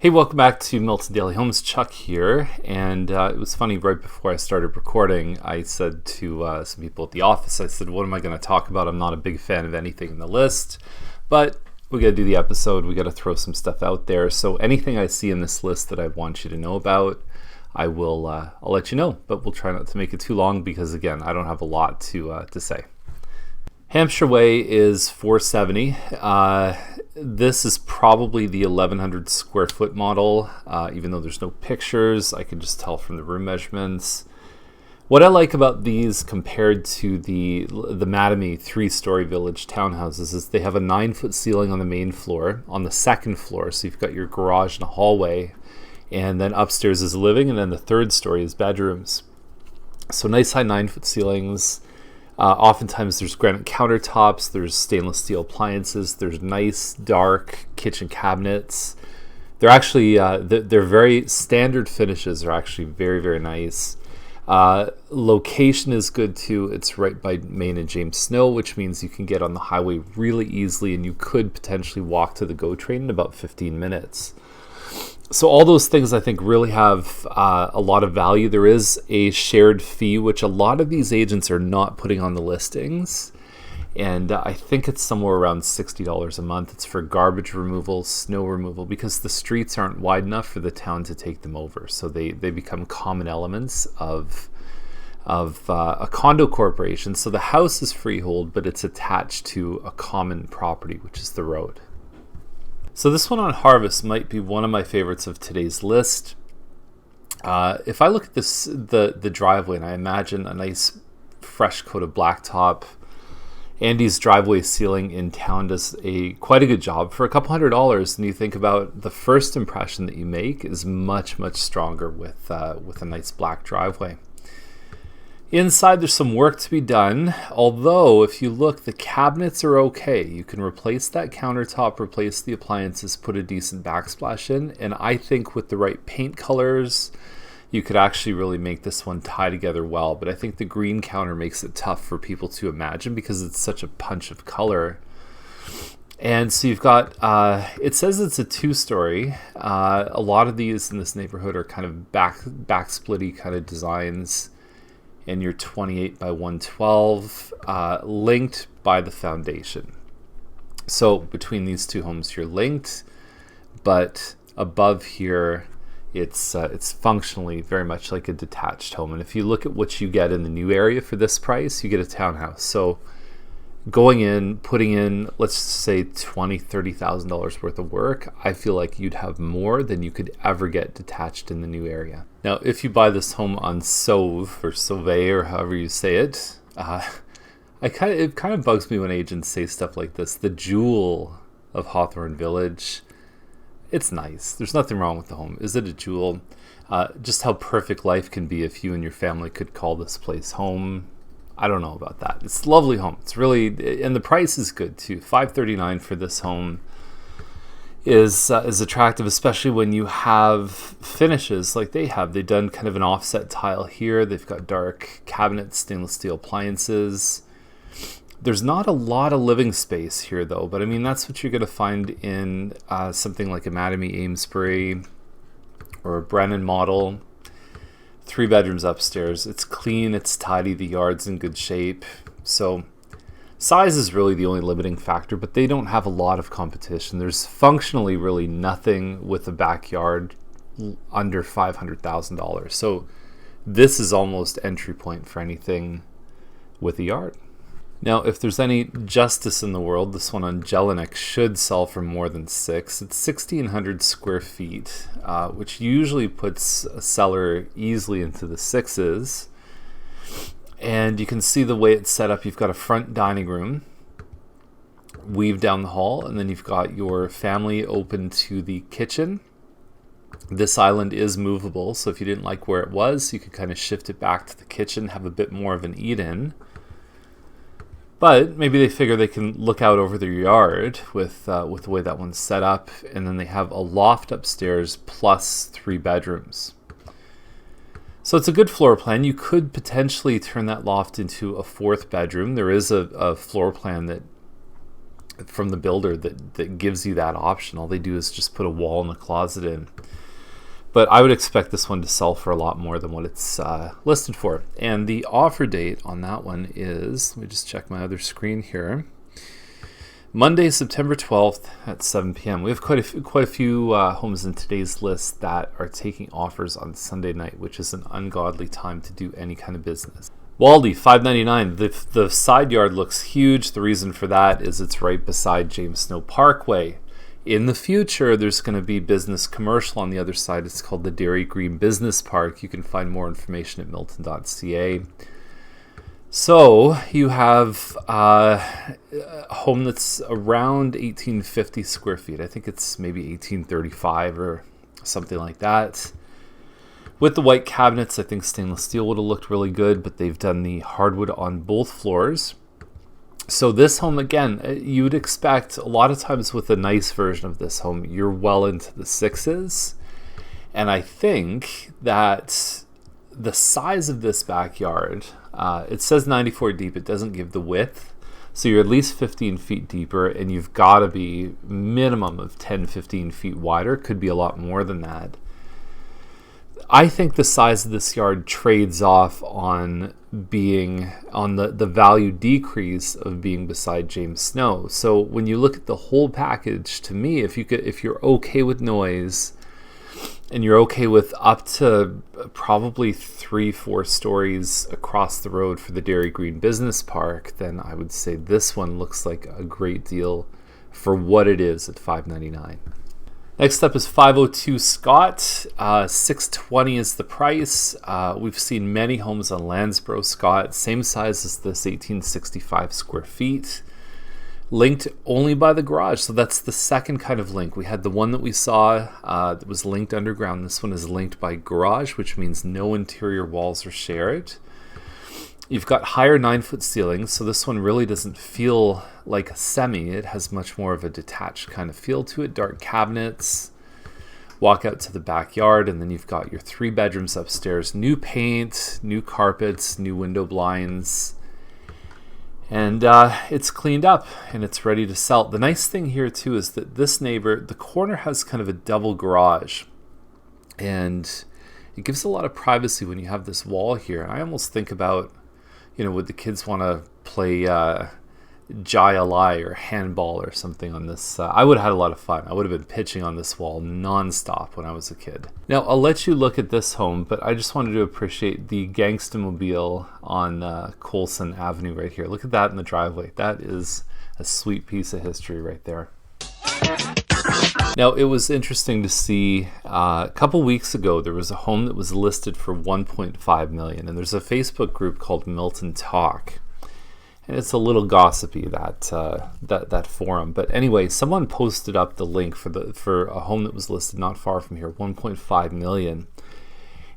Hey, welcome back to Milton Daily Homes. Chuck here, and it was funny, right before I started recording, I said to some people at the office, I said, what am I going to talk about? I'm not a big fan of anything in the list, but we got to do the episode. We got to throw some stuff out there. So anything I see in this list that I want you to know about, I'll let you know, but we'll try not to make it too long because, again, I don't have a lot to say. Hampshire Way is $470. This is probably the 1,100 square foot model. Even though there's no pictures, I can just tell from the room measurements. What I like about these compared to the Mattamy 3-story village townhouses is they have a 9-foot ceiling on the main floor, on the second floor. So you've got your garage and a hallway, and then upstairs is living, and then the third story is bedrooms. So nice high 9-foot ceilings. Oftentimes there's granite countertops, there's stainless steel appliances, there's nice dark kitchen cabinets. They're actually, they're very standard finishes are actually very, very nice. Location is good too. It's right by Main and James Snow, which means you can get on the highway really easily, and you could potentially walk to the GO train in about 15 minutes. So all those things I think really have a lot of value. There is a shared fee, which a lot of these agents are not putting on the listings. And I think it's somewhere around $60 a month. It's for garbage removal, snow removal, because the streets aren't wide enough for the town to take them over. So they become common elements of a condo corporation. So the house is freehold, but it's attached to a common property, which is the road. So this one on Harvest might be one of my favorites of today's list. If I look at this, the driveway, and I imagine a nice fresh coat of blacktop, Andy's driveway ceiling in town does quite a good job for a couple $100. And you think about the first impression that you make is much, much stronger with a nice black driveway. Inside, there's some work to be done, although if you look, the cabinets are okay. You can replace that countertop, replace the appliances, put a decent backsplash in, and I think with the right paint colors, you could actually really make this one tie together well. But I think the green counter makes it tough for people to imagine because it's such a punch of color. And so you've got, it says it's a 2-story. A lot of these in this neighborhood are kind of back-splitty kind of designs. And you're 28 by 112, linked by the foundation. So between these two homes, you're linked, but above here, it's functionally very much like a detached home. And if you look at what you get in the new area for this price, you get a townhouse. So going in, putting in, let's say $20,000-$30,000 worth of work, I feel like you'd have more than you could ever get detached in the new area. Now, if you buy this home on Sauve or Sauve or however you say it, it kind of bugs me when agents say stuff like this. The jewel of Hawthorne Village, it's nice. There's nothing wrong with the home. Is it a jewel? Just how perfect life can be if you and your family could call this place home. I don't know about that. It's a lovely home. It's really, and the price is good too. $539 for this home is attractive, especially when you have finishes like they have. They've done kind of an offset tile here. They've got dark cabinets, stainless steel appliances. There's not a lot of living space here though, but I mean, that's what you're going to find in something like a Mattamy Amesbury or a Brennan model. 3 bedrooms upstairs. It's clean, it's tidy, the yard's in good shape. So size is really the only limiting factor, but they don't have a lot of competition. There's functionally really nothing with a backyard under $500,000. So this is almost entry point for anything with a yard. Now, if there's any justice in the world, this one on Gelinck should sell for more than 6. It's 1,600 square feet, which usually puts a seller easily into the 6s. And you can see the way it's set up. You've got a front dining room, weave down the hall, and then you've got your family open to the kitchen. This island is movable, so if you didn't like where it was, you could kind of shift it back to the kitchen, have a bit more of an eat-in. But maybe they figure they can look out over their yard with the way that one's set up, and then they have a loft upstairs plus 3 bedrooms. So it's a good floor plan. You could potentially turn that loft into a 4th bedroom. There is a floor plan that from the builder that gives you that option. All they do is just put a wall and a closet in. But I would expect this one to sell for a lot more than what it's listed for. And the offer date on that one is, let me just check my other screen here, Monday, September 12th at 7 p.m. We have quite a few homes in today's list that are taking offers on Sunday night, which is an ungodly time to do any kind of business. Waldi, $599. The side yard looks huge. The reason for that is it's right beside James Snow Parkway. In the future, there's going to be business commercial on the other side. It's called the Derry Green Business Park. You can find more information at milton.ca. So you have a home that's around 1850 square feet. I think it's maybe 1835 or something like that. With the white cabinets, I think stainless steel would have looked really good, but they've done the hardwood on both floors. So this home, again, you would expect a lot of times with a nice version of this home, you're well into the sixes. And I think that the size of this backyard, it says 94 deep, it doesn't give the width. So you're at least 15 feet deeper, and you've got to be minimum of 10, 15 feet wider. Could be a lot more than that. I think the size of this yard trades off on being on the value decrease of being beside James Snow. So when you look at the whole package, to me, if you're okay with noise and you're okay with up to probably 3-4 stories across the road for the Derry Green Business Park, then I would say this one looks like a great deal for what it is at $599. Next up is 502 Scott. $620 is the price. We've seen many homes on Landsborough Scott, same size as this, 1865 square feet. Linked only by the garage, so that's the second kind of link. We had the one that we saw that was linked underground. This one is linked by garage, which means no interior walls are shared. You've got higher 9-foot ceilings, so this one really doesn't feel like a semi. It has much more of a detached kind of feel to it. Dark cabinets. Walk out to the backyard, and then you've got your 3 bedrooms upstairs. New paint, new carpets, new window blinds. And it's cleaned up, and it's ready to sell. The nice thing here, too, is that this neighbor, the corner has kind of a double garage. And it gives a lot of privacy when you have this wall here. And I almost think about, would the kids want to play Jai-alai or handball or something on this? I would have had a lot of fun. I would have been pitching on this wall nonstop when I was a kid. Now, I'll let you look at this home, but I just wanted to appreciate the gangsta mobile on Colson Avenue right here. Look at that in the driveway. That is a sweet piece of history right there. Now, it was interesting to see a couple weeks ago, there was a home that was listed for $1.5 million, and there's a Facebook group called Milton Talk, and it's a little gossipy, that forum. But anyway, someone posted up the link for a home that was listed not far from here, $1.5 million,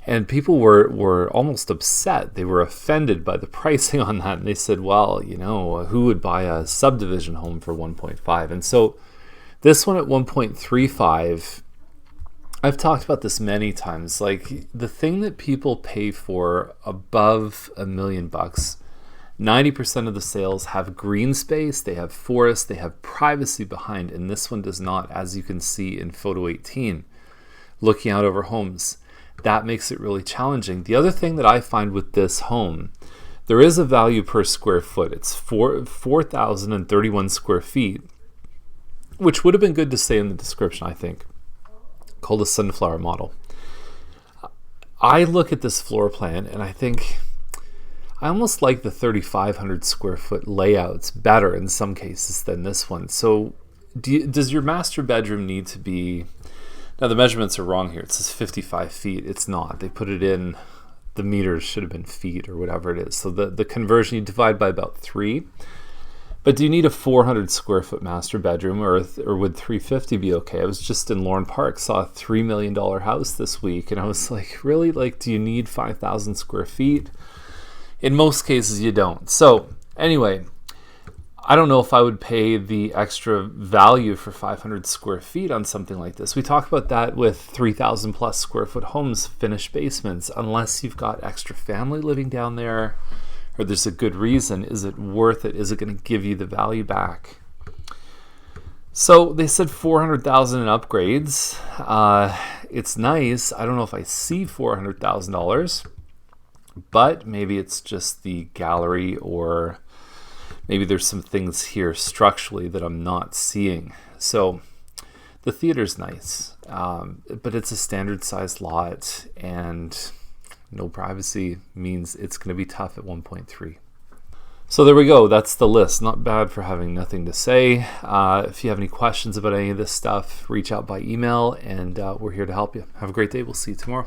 and people were almost upset. They were offended by the pricing on that, and they said, well, who would buy a subdivision home for 1.5? And so this one at 1.35, I've talked about this many times. Like, the thing that people pay for above $1 million, 90% of the sales have green space, they have forest, they have privacy behind, and this one does not, as you can see in photo 18, looking out over homes. That makes it really challenging. The other thing that I find with this home, there is a value per square foot. It's 4,031 square feet, which would have been good to say in the description, I think, called a sunflower model. I look at this floor plan and I think I almost like the 3,500 square foot layouts better in some cases than this one. So does your master bedroom need to be, now the measurements are wrong here. It says 55 feet. It's not. They put it in, the meters should have been feet or whatever it is. So the conversion, you divide by about 3. But do you need a 400 square foot master bedroom, or would 350 be okay? I was just in Lorne Park, saw a $3 million house this week, and I was like, really? Like, do you need 5,000 square feet? In most cases, you don't. So anyway, I don't know if I would pay the extra value for 500 square feet on something like this. We talk about that with 3,000 plus square foot homes, finished basements, unless you've got extra family living down there, or there's a good reason. Is it worth it? Is it going to give you the value back? So they said 400,000 in upgrades. It's nice. I don't know if I see $400,000, but maybe it's just the gallery, or maybe there's some things here structurally that I'm not seeing. So the theater's nice, but it's a standard sized lot, and no privacy means it's going to be tough at 1.3. So there we go. That's the list. Not bad for having nothing to say. If you have any questions about any of this stuff, reach out by email, and we're here to help you. Have a great day. We'll see you tomorrow.